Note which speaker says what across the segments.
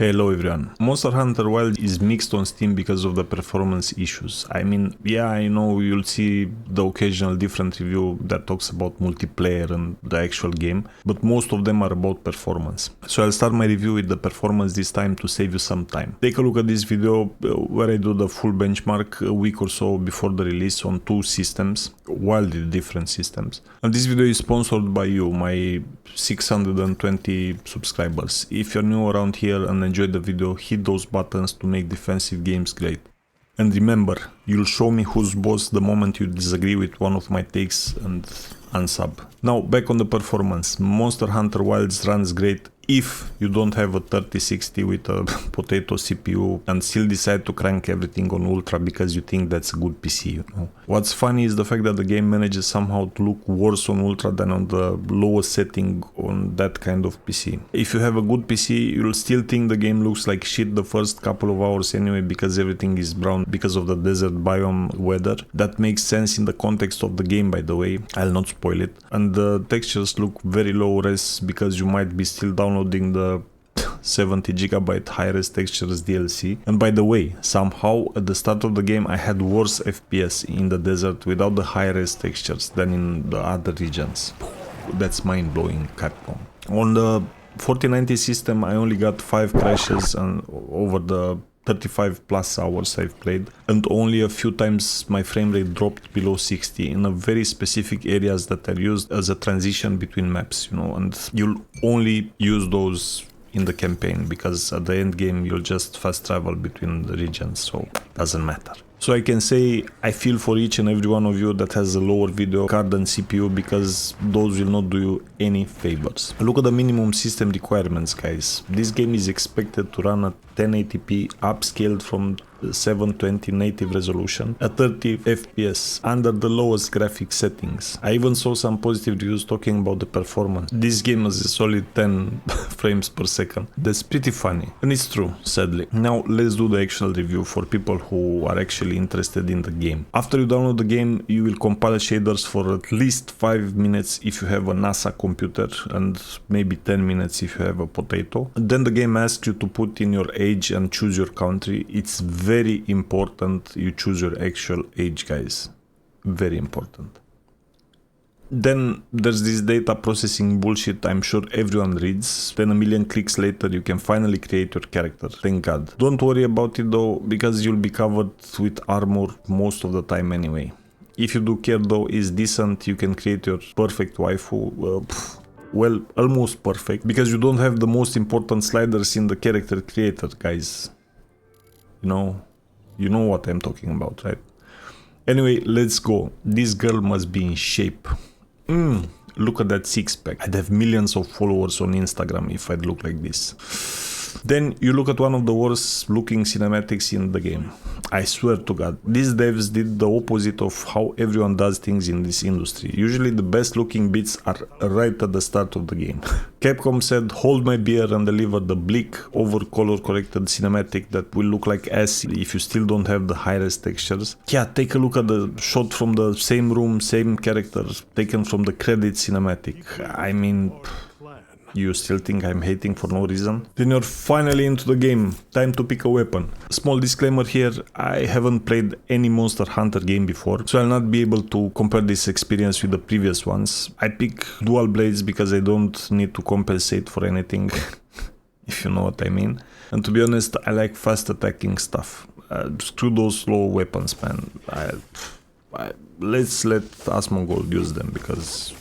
Speaker 1: Hello everyone. Monster Hunter Wilds is mixed on Steam because of the performance issues. I mean, yeah, I know you'll see the occasional different review that talks about multiplayer and the actual game, but most of them are about performance. So I'll start my review with the performance this time to save you some time. Take a look at this video where I do the full benchmark a week or so before the release on two systems, wildly different systems. And this video is sponsored by you, my 620 subscribers. If you're new around here and enjoy the video, hit those buttons to make defensive games great. And remember, you'll show me who's boss the moment you disagree with one of my takes and unsub. Now back on the performance. Monster Hunter Wilds runs great if you don't have a 3060 with a potato CPU and still decide to crank everything on ultra because you think that's a good PC, you know. What's funny is the fact that the game manages somehow to look worse on ultra than on the lowest setting on that kind of PC. If you have a good PC, you'll still think the game looks like shit the first couple of hours anyway because everything is brown because of the desert biome weather. That makes sense in the context of the game, by the way. I'll not spoil it. And the textures look very low res because you might be still downloading the 70 GB high-res textures DLC. And by the way, somehow at the start of the game I had worse FPS in the desert without the high-res textures than in the other regions. That's mind-blowing, Capcom. On the 4090 system I only got 5 crashes and over the 35 plus hours I've played, and only a few times my frame rate dropped below 60 in a very specific areas that are used as a transition between maps, you know, and you'll only use those in the campaign because at the end game you'll just fast travel between the regions, so doesn't matter. So I can say I feel for each and every one of you that has a lower video card and CPU because those will not do you any favors. Look at the minimum system requirements, guys. This game is expected to run at 1080p upscaled from 720 native resolution at 30 FPS under the lowest graphic settings. I even saw some positive reviews talking about the performance. This game has a solid 10 frames per second. That's pretty funny, and it's true, sadly. Now let's do the actual review for people who are actually interested in the game. After you download the game, you will compile shaders for at least 5 minutes if you have a NASA computer and maybe 10 minutes if you have a potato. Then the game asks you to put in your age and choose your country. It's very important you choose your actual age, guys. Very important. Then there's this data processing bullshit I'm sure everyone reads. Then a million clicks later you can finally create your character. Thank God. Don't worry about it though, because you'll be covered with armor most of the time anyway. If you do care though, it's decent. You can create your perfect waifu. Well, almost perfect, because you don't have the most important sliders in the character creator, guys. You know what I'm talking about, right? Anyway, let's go. This girl must be in shape. Look at that six-pack. I'd have millions of followers on Instagram if I'd look like this. Then you look at one of the worst looking cinematics in the game. I swear to God, these devs did the opposite of how everyone does things in this industry. Usually the best looking bits are right at the start of the game. Capcom said, hold my beer, and delivered the bleak, over color corrected cinematic that will look like ass if you still don't have the high-res textures. Yeah, take a look at the shot from the same room, same character, taken from the credit cinematic. I mean, you still think I'm hating for no reason? Then you're finally into the game. Time to pick a weapon. Small disclaimer here, I haven't played any Monster Hunter game before, so I'll not be able to compare this experience with the previous ones. I pick dual blades because I don't need to compensate for anything, if you know what I mean. And to be honest, I like fast attacking stuff. Screw those slow weapons, man. Let's let Asmongold use them because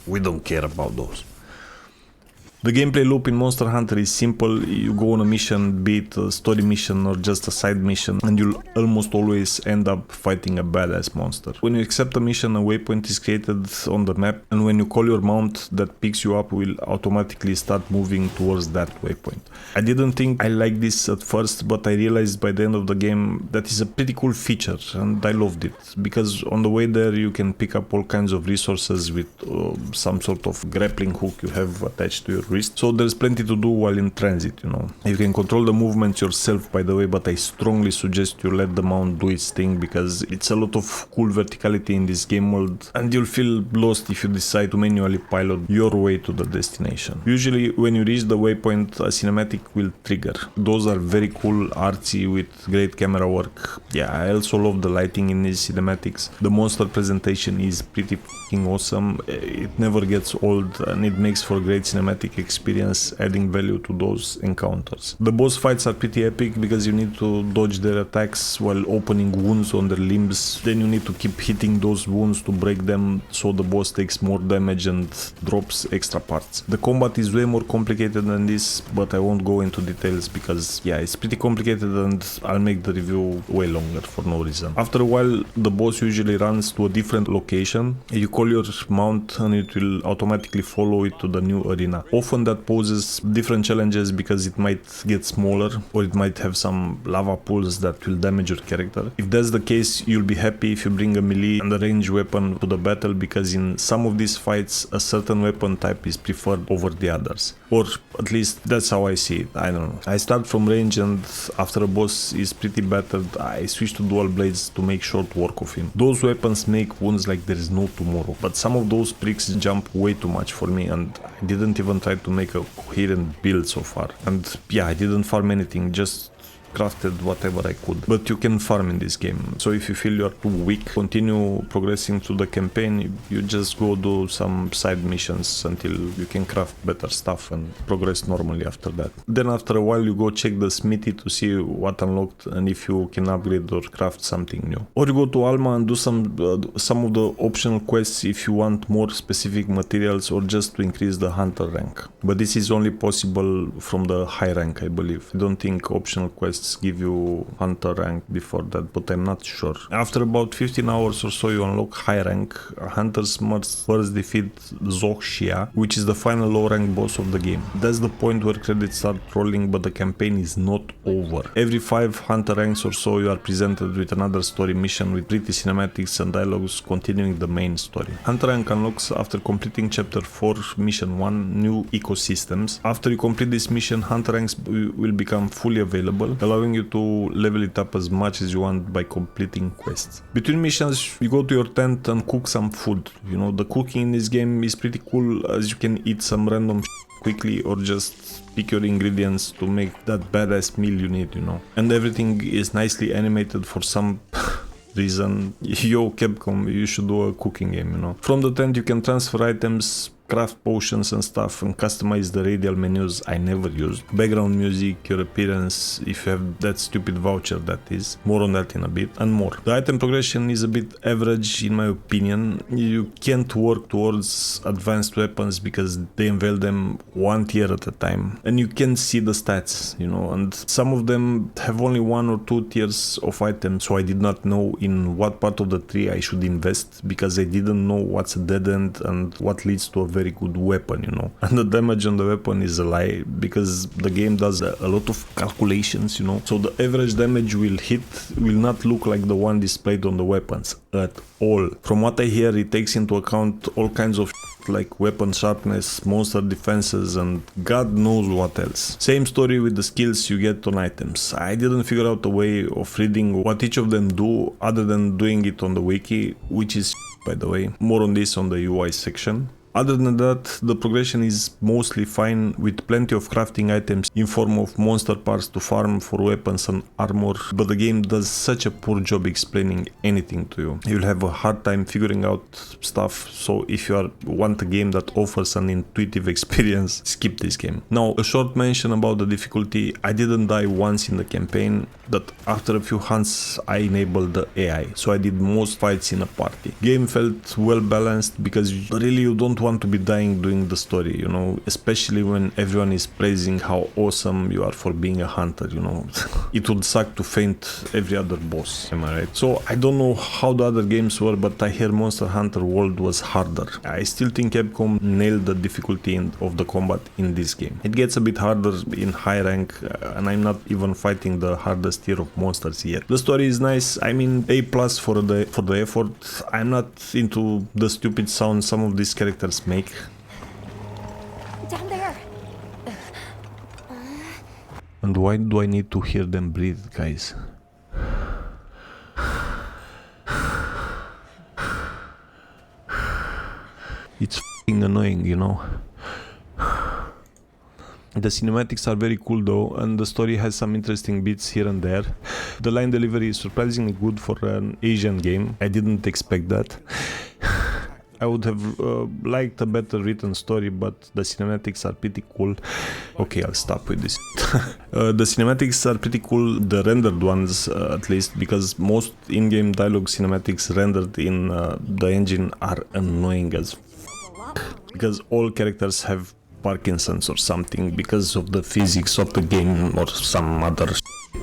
Speaker 1: we don't care about those. The gameplay loop in Monster Hunter is simple. You go on a mission, be it a story mission or just a side mission, and you'll almost always end up fighting a badass monster. When you accept a mission, a waypoint is created on the map, and when you call your mount that picks you up will automatically start moving towards that waypoint. I didn't think I liked this at first, but I realized by the end of the game that is a pretty cool feature, and I loved it, because on the way there you can pick up all kinds of resources with some sort of grappling hook you have attached to your wrist, so there's plenty to do while in transit, you know. You can control the movements yourself, by the way, but I strongly suggest you let the mount do its thing, because it's a lot of cool verticality in this game world, and you'll feel lost if you decide to manually pilot your way to the destination. Usually when you reach the waypoint, a cinematic will trigger. Those are very cool, artsy, with great camera work. Yeah, I also love the lighting in these cinematics. The monster presentation is pretty f***ing awesome. It never gets old, and it makes for a great cinematic experience, adding value to those encounters. The boss fights are pretty epic because you need to dodge their attacks while opening wounds on their limbs. Then you need to keep hitting those wounds to break them, so the boss takes more damage and drops extra parts. The combat is way more complicated than this, but I won't go into details because yeah, it's pretty complicated and I'll make the review way longer for no reason. After a while, the boss usually runs to a different location. You call your mount and it will automatically follow it to the new arena. Often that poses different challenges because it might get smaller, or it might have some lava pools that will damage your character. If that's the case, you'll be happy if you bring a melee and a ranged weapon to the battle, because in some of these fights a certain weapon type is preferred over the others. Or at least that's how I see it, I don't know. I start from range, and after a boss is pretty battered, I switch to dual blades to make short work of him. Those weapons make wounds like there is no tomorrow, but some of those pricks jump way too much for me, and I didn't even try to make a coherent build so far. And yeah, I didn't farm anything, just crafted whatever I could. But you can farm in this game, so if you feel you're too weak, continue progressing through the campaign. You just go do some side missions until you can craft better stuff and progress normally after that. Then after a while you go check the smithy to see what unlocked and if you can upgrade or craft something new. Or you go to Alma and do some of the optional quests if you want more specific materials or just to increase the hunter rank. But this is only possible from the high rank, I believe. I don't think optional quests give you hunter rank before that, but I'm not sure. After about 15 hours or so you unlock high rank. Hunters must first defeat Zoxia, which is the final low rank boss of the game. That's the point where credits start rolling, but the campaign is not over. Every 5 hunter ranks or so you are presented with another story mission with pretty cinematics and dialogues continuing the main story. Hunter rank unlocks after completing chapter 4 mission 1, new ecosystems. After you complete this mission, hunter ranks will become fully available, allowing you to level it up as much as you want by completing quests. Between missions, you go to your tent and cook some food. You know, the cooking in this game is pretty cool, as you can eat some random quickly or just pick your ingredients to make that badass meal you need, you know. And everything is nicely animated for some reason. Yo, Capcom, you should do a cooking game, you know. From the tent you can transfer items, craft potions and stuff, and customize the radial menus I never used. Background music, your appearance, if you have that stupid voucher, that is. More on that in a bit, and more. The item progression is a bit average in my opinion. You can't work towards advanced weapons because they unveil them 1 tier at a time, and you can see the stats, you know, and some of them have only 1 or 2 tiers of items, so I did not know in what part of the tree I should invest, because I didn't know what's a dead end and what leads to a very good weapon, you know. And the damage on the weapon is a lie, because the game does a lot of calculations, you know. So the average damage will hit will not look like the one displayed on the weapons at all. From what I hear, it takes into account all kinds of like weapon sharpness, monster defenses, and God knows what else. Same story with the skills you get on items. I didn't figure out a way of reading what each of them do other than doing it on the wiki, which is by the way. More on this on the UI section. Other than that, the progression is mostly fine, with plenty of crafting items in form of monster parts to farm for weapons and armor, but the game does such a poor job explaining anything to you. You'll have a hard time figuring out stuff, so if you want a game that offers an intuitive experience, skip this game. Now, a short mention about the difficulty. I didn't die once in the campaign, but after a few hunts I enabled the AI, so I did most fights in a party. Game felt well balanced, because really you don't want to be dying doing the story, you know, especially when everyone is praising how awesome you are for being a hunter, you know. It would suck to faint every other boss, am I right? So I don't know how the other games were, but I hear Monster Hunter World was harder. I still think Capcom nailed the difficulty of the combat in this game. It gets a bit harder in high rank, and I'm not even fighting the hardest tier of monsters yet. The story is nice, I mean A+ for the effort. I'm not into the stupid sound some of these characters make.
Speaker 2: Down there.
Speaker 1: And why do I need to hear them breathe, guys? It's f***ing annoying, you know. The cinematics are very cool though, and the story has some interesting bits here and there. The line delivery is surprisingly good for an Asian game. I didn't expect that. I would have liked a better written story, but the cinematics are pretty cool. Okay, I'll stop with this. The cinematics are pretty cool, the rendered ones at least, because most in-game dialogue cinematics rendered in the engine are annoying as because all characters have Parkinson's or something because of the physics of the game or some other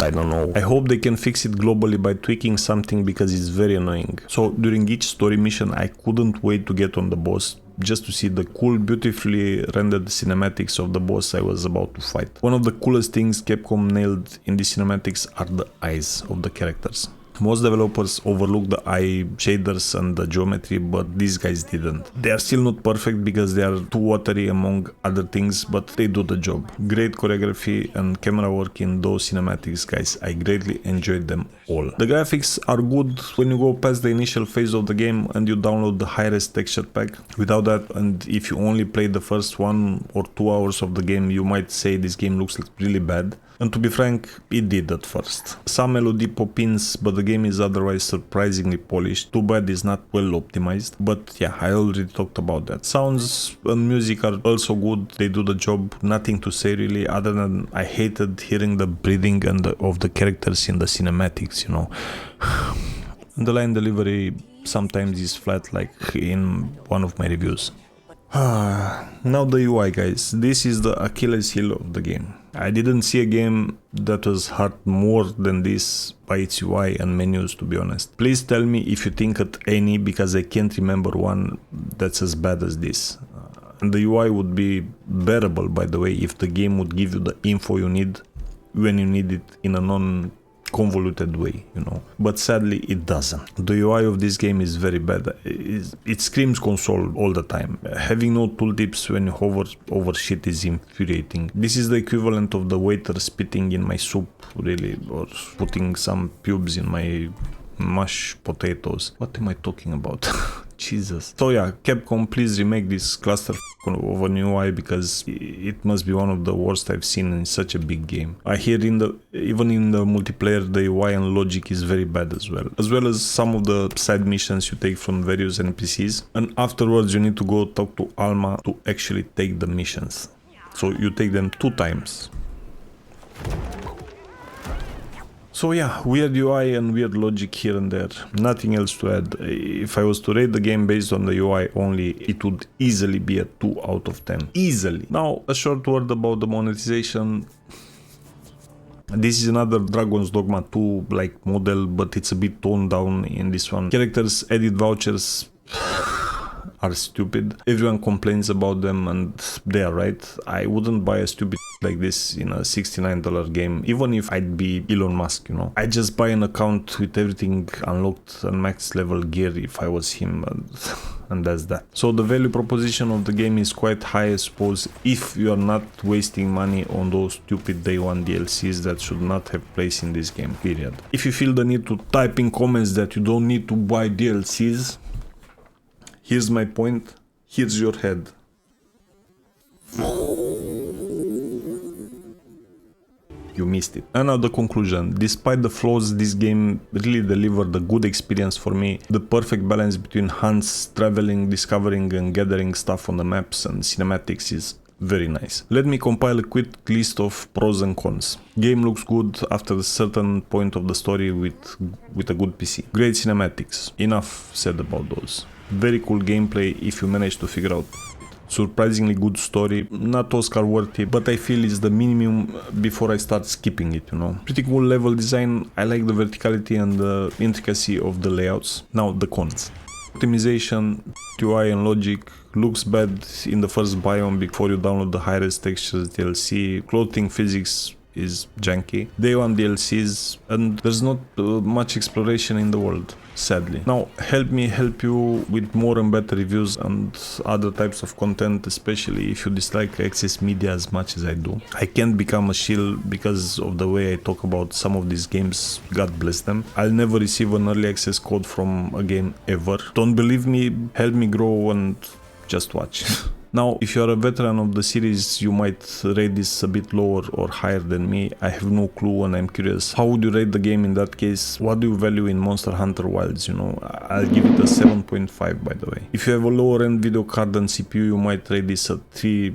Speaker 1: I don't know. I hope they can fix it globally by tweaking something because it's very annoying. So during each story mission I couldn't wait to get on the boss just to see the cool, beautifully rendered cinematics of the boss I was about to fight. One of the coolest things Capcom nailed in the cinematics are the eyes of the characters. Most developers overlook the eye shaders and the geometry, but these guys didn't. They are still not perfect because they are too watery among other things, but they do the job. Great choreography and camera work in those cinematics, guys. I greatly enjoyed them all. The graphics are good when you go past the initial phase of the game and you download the high-res texture pack. Without that, and if you only play the first 1 or 2 hours of the game, you might say this game looks really bad. And to be frank, it did at first. Some LOD pop-ins, but the game is otherwise surprisingly polished. Too bad it's not well optimized, but yeah, I already talked about that. Sounds and music are also good, they do the job. Nothing to say really, other than I hated hearing the breathing and of the characters in the cinematics, you know. The line delivery sometimes is flat, like in one of my reviews. Now the UI, guys. This is the Achilles heel of the game. I didn't see a game that was hurt more than this by its UI and menus, to be honest. Please tell me if you think at any, because I can't remember one that's as bad as this. And the UI would be bearable, by the way, if the game would give you the info you need when you need it in a non-convoluted way, you know. But sadly, it doesn't. The UI of this game is very bad. It screams console all the time. Having no tooltips when you hover over shit is infuriating. This is the equivalent of the waiter spitting in my soup, really, or putting some pubes in my mashed potatoes. What am I talking about? Jesus. So yeah, Capcom, please remake this cluster of an UI, because it must be one of the worst I've seen in such a big game. I hear even in the multiplayer, the UI and logic is very bad as well as some of the side missions you take from various NPCs, and afterwards you need to go talk to Alma to actually take the missions. So you take them 2 times. So yeah, weird UI and weird logic here and there. Nothing else to add. If I was to rate the game based on the UI only, it would easily be a 2 out of 10. Easily. Now, a short word about the monetization. This is another Dragon's Dogma 2 like model, but it's a bit toned down in this one. Characters edit vouchers are stupid. Everyone complains about them, and they are right. I wouldn't buy a stupid like this in a $69 game, even if I'd be Elon Musk, you know. I just buy an account with everything unlocked and max level gear if I was him, and that's that. So the value proposition of the game is quite high, I suppose, if you are not wasting money on those stupid day one DLCs that should not have place in this game, period. If you feel the need to type in comments that you don't need to buy DLCs, here's my point, here's your head. You missed it. And now the conclusion. Despite the flaws, this game really delivered a good experience for me. The perfect balance between hunts, traveling, discovering and gathering stuff on the maps and cinematics is very nice. Let me compile a quick list of pros and cons. Game looks good after a certain point of the story with a good PC. Great cinematics. Enough said about those. Very cool gameplay if you manage to figure out. Surprisingly good story, not Oscar worthy, but I feel it's the minimum before I start skipping it, you know. Pretty cool level design, I like the verticality and the intricacy of the layouts. Now the cons. Optimization, UI and logic, looks bad in the first biome before you download the high-res textures DLC, clothing physics is janky. Day one DLCs, and there's not much exploration in the world, sadly. Now, help me help you with more and better reviews and other types of content, especially if you dislike access media as much as I do. I can't become a shill because of the way I talk about some of these games, God bless them. I'll never receive an early access code from a game ever. Don't believe me? Help me grow and just watch. Now, if you're a veteran of the series, you might rate this a bit lower or higher than me. I have no clue and I'm curious. How would you rate the game in that case? What do you value in Monster Hunter Wilds, you know? I'll give it a 7.5 by the way. If you have a lower end video card than CPU, you might rate this a 3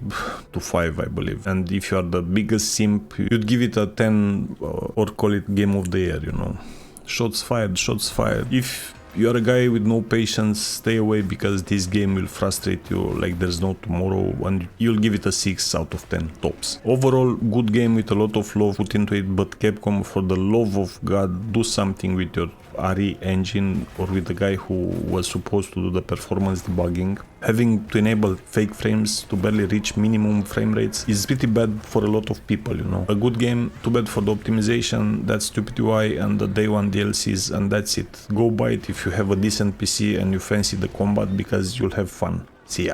Speaker 1: to 5, I believe. And if you are the biggest simp, you'd give it a 10 or call it game of the year, you know? Shots fired, shots fired. If you're a guy with no patience, stay away because this game will frustrate you like there's no tomorrow, and you'll give it a 6 out of 10 tops. Overall, good game with a lot of love put into it, but Capcom, for the love of God, do something with your RE engine or with the guy who was supposed to do the performance debugging. Having to enable fake frames to barely reach minimum frame rates is pretty bad for a lot of people, you know. A good game, too bad for the optimization, that stupid UI and the day one DLCs, and that's it. Go buy it if you have a decent PC and you fancy the combat because you'll have fun. See ya.